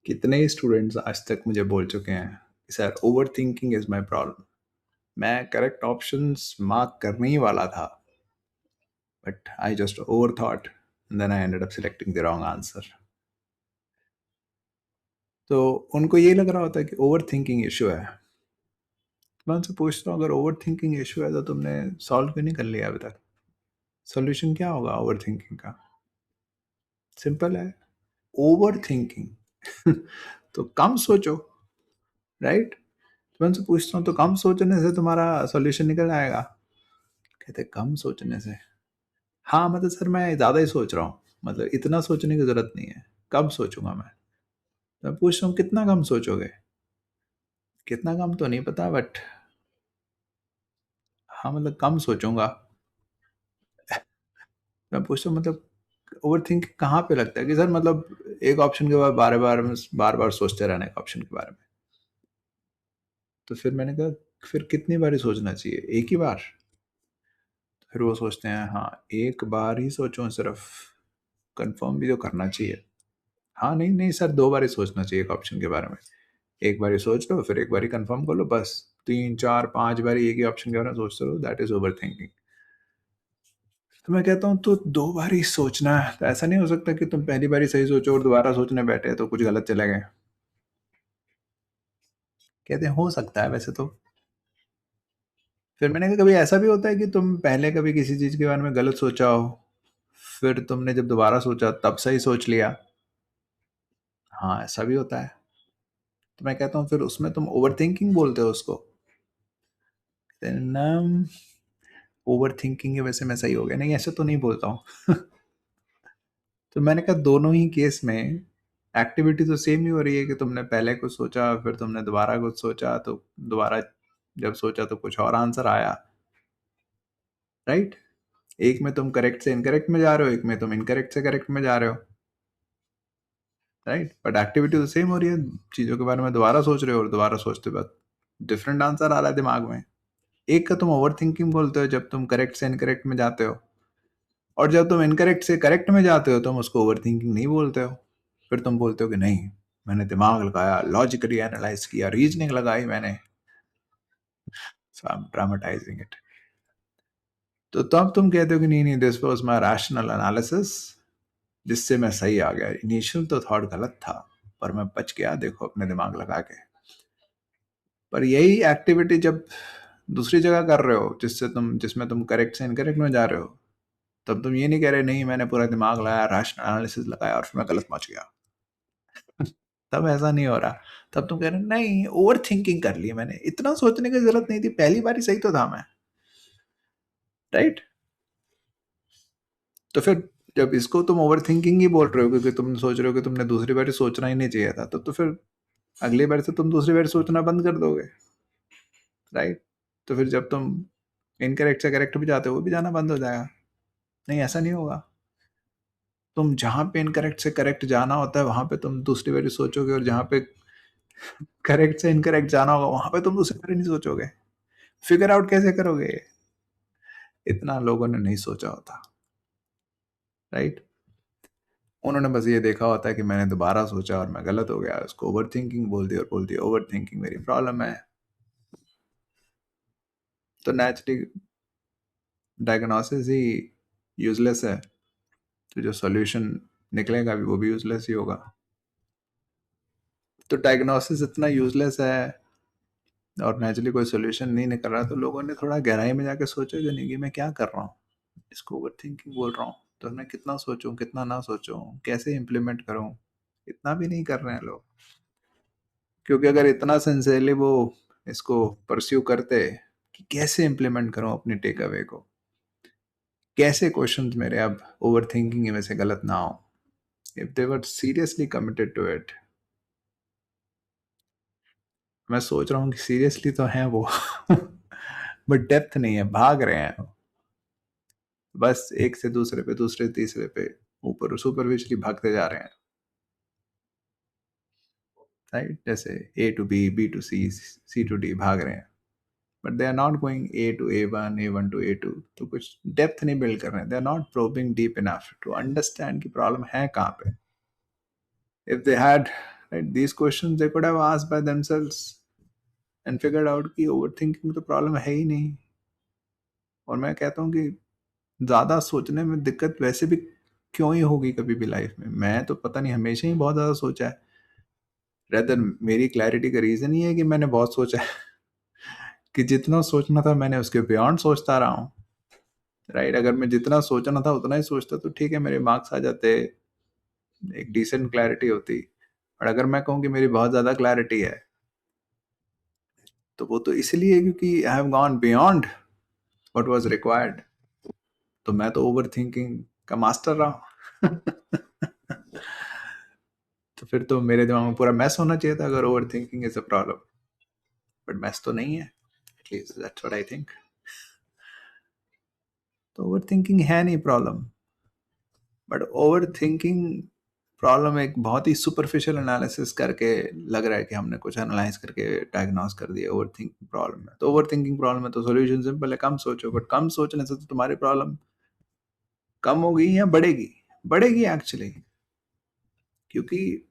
कितने ही स्टूडेंट्स आज तक मुझे बोल चुके हैं कि sir over thinking is my problem. मैं करेक्ट ऑप्शंस मार्क करने ही वाला था, but I just over thought and then I ended up selecting the wrong answer. तो उनको ये लग रहा होता है कि ओवर थिंकिंग इशू है। मैं उनसे पूछता हूँ, अगर ओवर थिंकिंग इशू है तो तुमने सॉल्व क्यों नहीं कर लिया अभी तक? सोल्यूशन क्या होगा ओवर थिंकिंग का? सिंपल है, ओवर थिंकिंग। तो कम सोचो, राइट? मैं उनसे पूछता हूँ, तो कम सोचने से तुम्हारा सॉल्यूशन निकल आएगा? कहते कम सोचने से? हाँ, मतलब सर मैं ज़्यादा ही सोच रहा हूँ, मतलब इतना सोचने की ज़रूरत नहीं है, कम सोचूंगा मैं। तो मैं पूछ रहा हूँ कितना कम सोचोगे? कितना कम तो नहीं पता, बट हाँ मतलब कम सोचूंगा। मैं पूछता हूँ मतलब ओवर थिंक कहाँ पे लगता है कि सर मतलब एक ऑप्शन के बाद बार बार सोचते रहने का ऑप्शन के बारे में। तो फिर मैंने कहा फिर कितनी बार ही सोचना चाहिए, एक ही बार? फिर वो सोचते हैं हाँ एक बार ही सोचो सिर्फ, कंफर्म भी तो करना चाहिए। हाँ नहीं नहीं सर, दो बार ही सोचना चाहिए एक ऑप्शन के बारे में। एक बार ही सोच लो, फिर एक बार ही कंफर्म कर लो, बस। तीन चार पांच बार एक ही ऑप्शन के बारे में सोचते रहो, दैट इज ओवर थिंकिंग। तो मैं कहता हूँ तो दो बार ही सोचना है, तो ऐसा नहीं हो सकता कि तुम पहली बार ही सही सोचो और दोबारा सोचने बैठे तो कुछ गलत चले गए? कहते हैं हो सकता है वैसे तो। फिर मैंने कहा कभी ऐसा भी होता है कि तुम पहले कभी किसी चीज के बारे में गलत सोचा हो, फिर तुमने जब दोबारा सोचा तब सही सोच लिया? हाँ ऐसा भी होता है। तो मैं कहता हूँ फिर उसमें तुम ओवर थिंकिंग बोलते हो उसको? ना, ओवर थिंकिंग की वजह से मैं सही हो गया, नहीं ऐसे तो नहीं बोलता हूँ। तो मैंने कहा दोनों ही केस में एक्टिविटी तो सेम ही हो रही है कि तुमने पहले कुछ सोचा, फिर तुमने दोबारा कुछ सोचा, तो दोबारा जब सोचा तो कुछ और आंसर आया, राइट? एक में तुम करेक्ट से इनकरेक्ट में जा रहे हो, एक में तुम इनकरेक्ट से करेक्ट में जा रहे हो, राइट? बट एक्टिविटी तो सेम हो रही है, चीज़ों के बारे में दोबारा सोच रहे हो और दोबारा सोचते बाद डिफरेंट आंसर आ रहा है दिमाग में। एक का तुम ओवर थिंकिंग बोलते हो जब तुम करेक्ट से इनकरेक्ट में जाते हो, और जब तुम इनकरेक्ट से करेक्ट में जाते हो तुम उसको ओवर थिंकिंग नहीं बोलते हो। फिर तुम बोलते हो कि नहीं, मैंने दिमाग लगाया, लॉजिकली एनालाइज किया, रीजनिंग लगाई मैंने, सो आई एम ड्रामेटाइजिंग इट। तो तब तुम कहते हो कि नहीं नहीं, this was my rational analysis, जिससे मैं सही आ गया। इनिशियल तो थॉट गलत था, पर मैं बच गया, देखो अपने दिमाग लगा के। पर यही एक्टिविटी जब दूसरी जगह कर रहे हो जिसमें तुम करेक्ट से इनकरेक्ट में जा रहे हो, तब तुम ये नहीं कह रहे नहीं मैंने पूरा दिमाग लगाया, रैशनल एनालिसिस लगाया और फिर मैं गलत पहुंच गया। तब ऐसा नहीं हो रहा। तब तुम कह रहे नहीं ओवर थिंकिंग कर ली मैंने, इतना सोचने की जरूरत नहीं थी, पहली बार ही सही तो था मैं, राइट? तो फिर जब इसको तुम ओवर थिंकिंग ही बोल रहे हो क्योंकि तुम सोच रहे हो कि तुमने दूसरी बार सोचना ही नहीं चाहिए था, तो फिर अगली बार से तुम दूसरी बार सोचना बंद कर दोगे, राइट? तो फिर जब तुम इनकरेक्ट से करेक्ट भी जाते हो वो भी जाना बंद हो जाएगा। नहीं ऐसा नहीं होगा। तुम जहां पे इनकरेक्ट से करेक्ट जाना होता है वहां पे तुम दूसरी बार सोचोगे, और जहां पे करेक्ट से इनकरेक्ट जाना होगा वहां पे तुम दूसरी बार नहीं सोचोगे। फिगर आउट कैसे करोगे? इतना लोगों ने नहीं सोचा होता, राइट? उन्होंने बस ये देखा होता है कि मैंने दोबारा सोचा और मैं गलत हो गया, उसको ओवर थिंकिंग बोल दिया और बोल दिया ओवर थिंकिंग मेरी प्रॉब्लम है। तो नेचुरली डायग्नोसिस ही यूजलेस है, तो जो सॉल्यूशन निकलेगा भी वो भी यूजलेस ही होगा। तो डायग्नोसिस इतना यूजलेस है और नेचुरली कोई सॉल्यूशन नहीं निकल रहा, तो लोगों ने थोड़ा गहराई में जाके सोचा कि नहीं कि मैं क्या कर रहा हूँ, इसको ओवर थिंकिंग बोल रहा हूँ, तो मैं कितना सोचूं कितना ना सोचूं, कैसे इम्प्लीमेंट करूं? इतना भी नहीं कर रहे हैं लोग। क्योंकि अगर इतना सिंसियरली वो इसको परस्यू करते कि कैसे इम्प्लीमेंट करूं अपनी टेक अवे को, कैसे क्वेश्चंस मेरे अब ओवर थिंकिंग में से गलत ना हो, if they were seriously committed to it. मैं सोच रहा हूँ कि सीरियसली तो है वो, बट डेप्थ नहीं है, भाग रहे हैं। बस एक से दूसरे पे, दूसरे तीसरे पे, ऊपर सुपरफिशियली भागते जा रहे हैं, राइट? जैसे A to B, B to C, C to D भाग रहे हैं, but they are not going A to A one to A two. तो कुछ डेप्थ नहीं बिल्ड कर रहे हैं, they are not probing deep enough to understand कि प्रॉब्लम है कहाँ पे। If they had Right? These questions they could have asked by themselves and figured out कि overthinking तो प्रॉब्लम है ही नहीं. और मैं कहता हूँ कि ज़्यादा सोचने में दिक्कत वैसे भी क्यों ही होगी कभी भी लाइफ में. मैं तो पता नहीं हमेशा ही बहुत ज़्यादा सोचा है. रेदर मेरी क्लैरिटी का रीज़न ही है कि मैंने बहुत सोचा है. कि जितना सोचना था मैंने उसके बियॉन्ड सोचता रहा हूँ. राइट? अगर मैं जितना सोचना था उतना ही सोचता तो ठीक है, मेरे मार्क्स आ जाते, एक डिसेंट क्लैरिटी होती. और अगर मैं कहूँ कि मेरी बहुत ज़्यादा क्लैरिटी है, तो वो तो इसलिए क्योंकि I have gone beyond what was required. तो मैं तो ओवर थिंकिंग का मास्टर रहा हूँ. तो फिर तो मेरे दिमाग में पूरा मैस होना चाहिए था अगर over thinking is a problem. But mess तो नहीं है. At least that's what I think. तो ओवर थिंकिंग है नहीं problem. But over thinking problem एक बहुत ही सुपरफिशियल एनालिसिस करके लग रहा है कि हमने कुछ एनालाइज करके डायग्नोस कर दिया ओवर थिंकिंग प्रॉब्लम है. तो ओवर थिंकिंग प्रॉब्लम है तो सोल्यूशन सिंपल है, कम सोचो. बट कम सोचने से तो तुम्हारी प्रॉब्लम कम होगी या बढ़ेगी? बढ़ेगी एक्चुअली. क्योंकि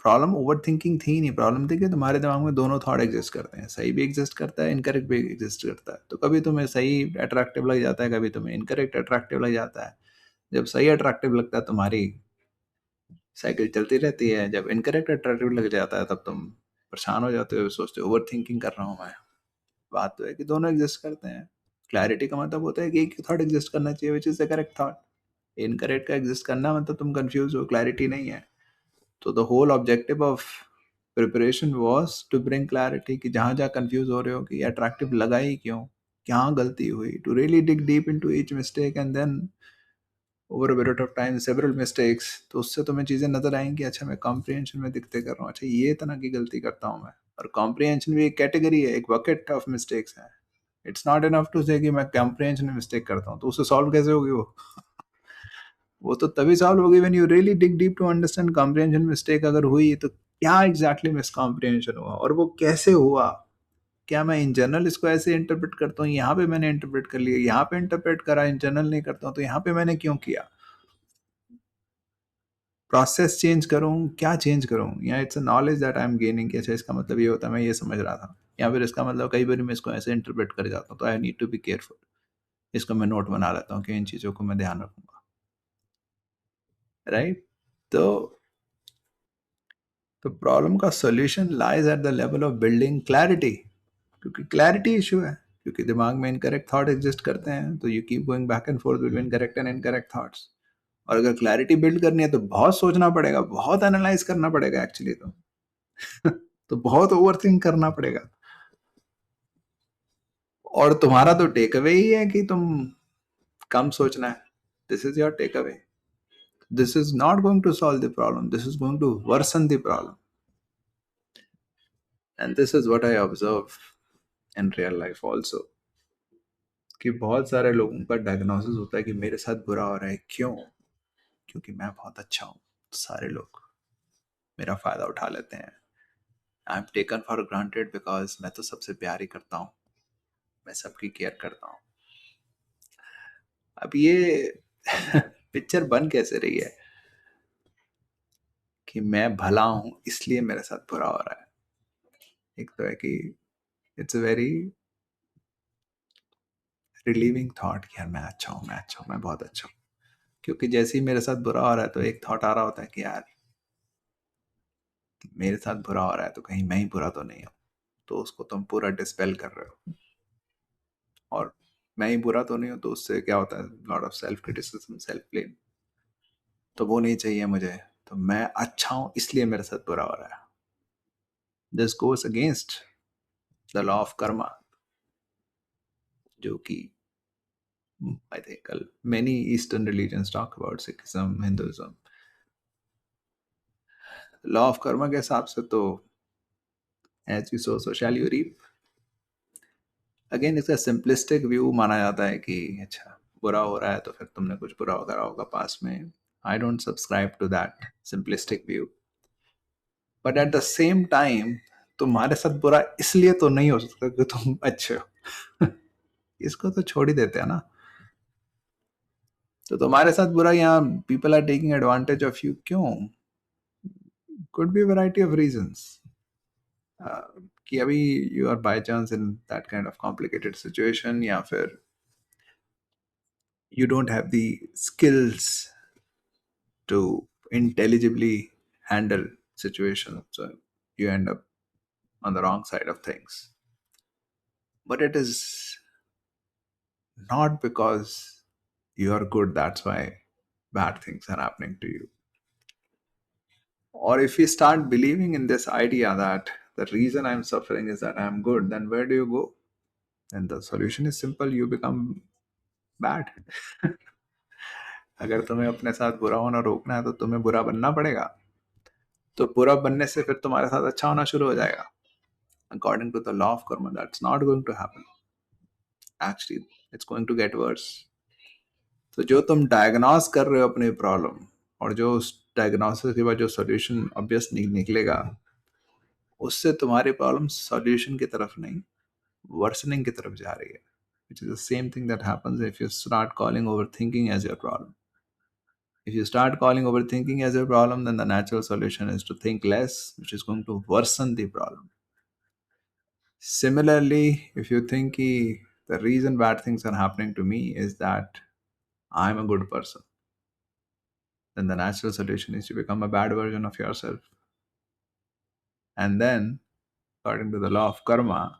प्रॉब्लम ओवर थिंकिंग थी नहीं. प्रॉब्लम थी कि तुम्हारे दिमाग में दोनों थॉट एग्जिस्ट करते हैं. सही भी एग्जिस्ट करता है, इनकरेक्ट भी एग्जिस्ट करता है. तो कभी तुम्हें सही अट्रैक्टिव लग जाता है, कभी तुम्हें इनकरेक्ट अट्रैक्टिव लग जाता है. जब सही अट्रैक्टिव लगता है तुम्हारी साइकिल चलती रहती है. जब इनकरेक्ट अट्रैक्टिव लग जाता है तब तुम परेशान हो जाते हो, सोचते हो ओवर थिंकिंग कर रहा हूँ मैं. बात तो है कि दोनों एग्जिस्ट करते हैं. क्लैरिटी का मतलब होता है कि एक थॉट एग्जिस्ट करना चाहिए which is the correct thought. Incorrect का एग्जिस्ट करना मतलब तुम कंफ्यूज हो, क्लैरिटी नहीं है. तो the whole objective of preparation was to bring clarity कि जहाँ जहाँ कंफ्यूज हो रहे हो कि अट्रैक्टिव लगा ही क्यों, क्या गलती हुई, to really dig deep into each mistake and then over a period of time several mistakes. तो उससे तुम्हें चीज़ें नजर आएंगी. अच्छा मैं कॉम्प्रिहेंशन में दिखते कर रहा हूँ, अच्छा ये तरह की गलती करता हूँ मैं. और कॉम्प्रिहेंशन भी एक कैटेगरी है, एक बकेट ऑफ मिस्टेक्स है. इट्स नॉट इनफ टू से कि मैं कॉम्प्रिहेंशन में मिस्टेक करता हूँ. तो उसे सॉल्व कैसे होगी वो तो तभी सॉल्व होगी when you really dig deep to understand comprehension mistake अगर हुई तो क्या एग्जैक्टली मिस कॉम्प्रिहेंशन हुआ और वो कैसे हुआ. क्या मैं इन जनरल इसको ऐसे इंटरप्रेट करता हूँ, यहाँ पे मैंने इंटरप्रेट कर लिया, यहाँ पे इंटरप्रेट करा, इन जनरल नहीं करता हूँ तो यहाँ पे मैंने क्यों किया. प्रोसेस चेंज करूँ, क्या चेंज करूँ, या it's a knowledge that I am gaining कि अच्छा इसका मतलब ये होता है, मैं ये समझ रहा था. या फिर इसका मतलब कई बार मैं इसको ऐसे इंटरप्रेट कर जाता हूँ तो I need to be careful. इसको मैं नोट बना लेता हूँ कि इन चीज़ों को मैं ध्यान रखूंगा. राइट? तो प्रॉब्लम का solution lies at the level of building clarity. क्योंकि क्लैरिटी इशू है. क्योंकि दिमाग में इनकरेक्ट थॉट एग्जिस्ट करते हैं तो you keep going back and fourth between correct and incorrect thoughts. और अगर क्लैरिटी बिल्ड करनी है तो बहुत सोचना पड़ेगा, बहुत एनालाइज करना पड़ेगा एक्चुअली. तो तो बहुत ओवरथिंक करना पड़ेगा. और तुम्हारा तो टेक अवे ही है कि तुम कम सोचना है. This is your takeaway. This is not going to solve the problem, this is going to worsen the problem. And this is what I observe in real life also. कि बहुत सारे लोगों का डायग्नोसिस होता है कि मेरे साथ बुरा हो रहा है. क्यों? क्योंकि मैं बहुत अच्छा हूँ. सारे लोग मेरा फायदा उठा लेते हैं. I am taken for granted because मैं तो सबसे प्यार ही करता हूँ, मैं सबकी केयर करता हूँ. अब ये पिक्चर बन कैसे रही है कि मैं भला हूं इसलिए मेरे साथ बुरा हो रहा है. एक तो है कि it's a very relieving thought कि यार मैं अच्छा हूँ, मैं अच्छा हूँ, मैं बहुत अच्छा हूँ. क्योंकि जैसे ही मेरे साथ बुरा हो रहा है तो एक थॉट आ रहा होता है कि यार मेरे साथ बुरा हो रहा है तो कहीं मैं ही बुरा तो नहीं हूँ. तो उसको तुम पूरा डिस्पेल कर रहे हो. और मैं ही बुरा तो नहीं हूँ तो उससे क्या होता है, lot of self criticism, self blame. तो वो नहीं चाहिए मुझे. तो मैं अच्छा हूँ इसलिए मेरे साथ बुरा हो रहा है. This goes against the law of Karma, जो कि I think many Eastern religions talk about, Sikhism, Hinduism. Law of karma के हिसाब से तो as you sow so shall you reap. Again इसका सिंपलिस्टिक व्यू माना जाता है कि अच्छा बुरा हो रहा है तो फिर तुमने कुछ बुरा करा होगा पास में. I don't subscribe to that simplistic view. But at the same time तुम्हारे साथ बुरा इसलिए तो नहीं हो सकता कि तुम अच्छे हो. इसको तो छोड़ ही देते हैं ना. तो तुम्हारे साथ बुरा, यहाँ people are taking advantage of you. क्यों? could be a variety of reasons. कि अभी you are by chance in that kind of complicated situation, या फिर you don't have the skills to intelligibly handle situations, so you end up on the wrong side of things. But it is not because you are good, that's why bad things are happening to you. Or if you start believing in this idea that the reason I'm suffering is that I'm good, then where do you go? Then the solution is simple, you become bad. अगर तुम्हें अपने साथ बुरा होना रोकना है तो तुम्हें बुरा बनना पड़ेगा. तो बुरा बनने से फिर तुम्हारे साथ अच्छा होना शुरू हो जाएगा. According to the law of karma, that's not going to happen. Actually, it's going to get worse. तो जो तुम डायग्नोस कर रहे हो अपनी प्रॉब्लम, और जो उस डायग्नोसिस के बाद जो सॉल्यूशन ऑब्वियस निकलेगा, उससे तुम्हारी प्रॉब्लम सॉल्यूशन की तरफ नहीं, वर्सनिंग की तरफ जा रही है. Which is the same thing that happens if you start calling overthinking as your problem. If you start calling overthinking as your problem, then the natural solution is to think less, which is going to worsen the problem. Similarly, if you think the reason bad things are happening to me is that I'm a good person, then the natural solution is to become a bad version of yourself. And then, according to the law of karma,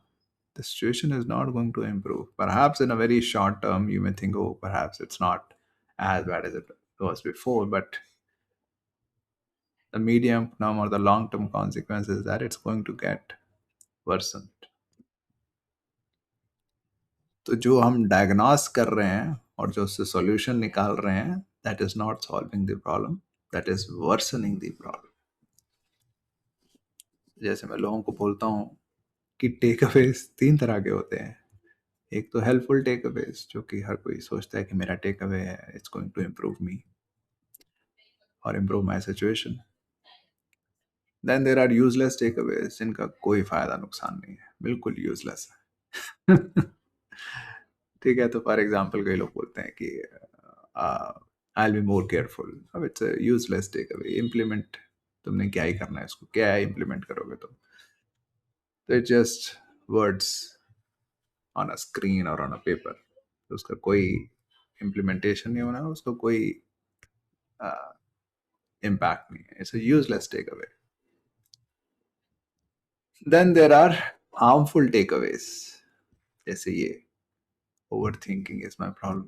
the situation is not going to improve. Perhaps in a very short term, you may think, oh, perhaps it's not as bad as it was before, but the medium term or the long term consequence is that it's going to get worsened. तो जो हम diagnose कर रहे हैं और जो उससे solution निकाल रहे हैं, that is not solving the problem, that is worsening the problem. जैसे मैं लोगों को बोलता हूँ कि टेक अवेज 3 तरह के होते हैं. एक तो हेल्पफुल टेक अवेज, जो कि हर कोई सोचता है कि मेरा टेक अवे है, it's going to improve me और improve my situation. Then there are useless takeaways, जिनका कोई फायदा नुकसान नहीं है, बिल्कुल यूजलेस है. ठीक है, तो फॉर एग्जाम्पल कई लोग बोलते हैं कि I will be more careful. अब it's a useless takeaway. Implement तुमने क्या ही करना है, इसको क्या इम्प्लीमेंट करोगे तुम? तो it's just words on a screen और ऑन अ पेपर. तो उसका कोई इम्प्लीमेंटेशन नहीं होना, उसको कोई इम्पैक्ट नहीं है. It's a useless takeaway. Then there are harmful takeaways, जैसे ये overthinking is my problem.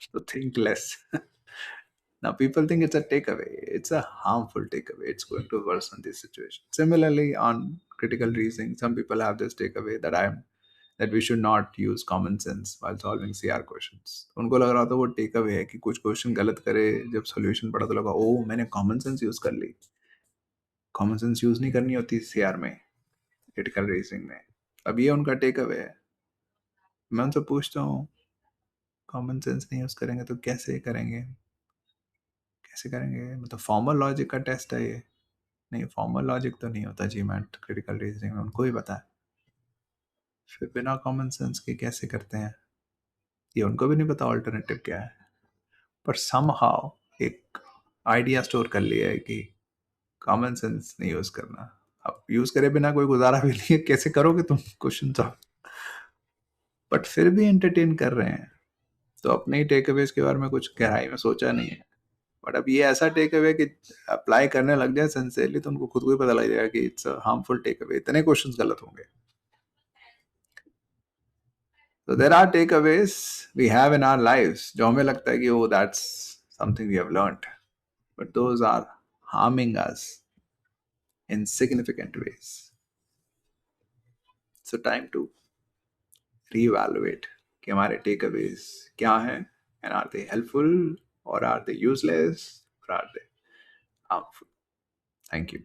So think less. Now people think it's a takeaway. It's a harmful takeaway. It's going to worsen the situation. Similarly, on critical reasoning, some people have this takeaway that we should not use common sense while solving CR questions. उनको लग रहा था वो takeaway है कि कुछ question गलत करे, जब सॉल्यूशन पढ़ा तो लगा ओ मैंने कॉमन सेंस यूज कर ली. कॉमन सेंस यूज नहीं करनी होती CR में, क्रिटिकल रीजनिंग में. अब ये उनका टेकअवे है. मैं उनसे पूछता हूँ कॉमन सेंस नहीं यूज करेंगे तो कैसे करेंगे, कैसे करेंगे? मतलब फॉर्मल लॉजिक का टेस्ट है ये? नहीं, फॉर्मल लॉजिक तो नहीं होता जीमैट क्रिटिकल रीजनिंग में, उनको ही पता है. फिर बिना कॉमन सेंस के कैसे करते हैं, ये उनको भी नहीं पता ऑल्टरनेटिव क्या है. पर समहाउ एक आइडिया स्टोर कर लिया है कि कॉमन सेंस नहीं यूज करना. अब यूज करे बिना कोई गुजारा भी नहीं है, कैसे करोगे तुम क्वेश्चन सॉल्व? बट फिर भी एंटरटेन कर रहे हैं. तो अपने ही टेक अवेज के बारे में कुछ गहराई में सोचा नहीं है. बट अब ये ऐसा टेक अवे कि अप्लाई करने लग जाए सिंसियरली तो उनको खुद को ही पता लग जाएगा कि it's a harmful takeaway. इतने क्वेश्चंस गलत होंगे. तो there are takeaways we have in our lives जो हमें लगता है कि oh that's something we have learned, but those are harming us in significant ways. So time to reevaluate कि हमारे टेक अवेज क्या हैं, एंड आर दे हेल्पफुल और आर दे यूजलेस और are they harmful. Thank you.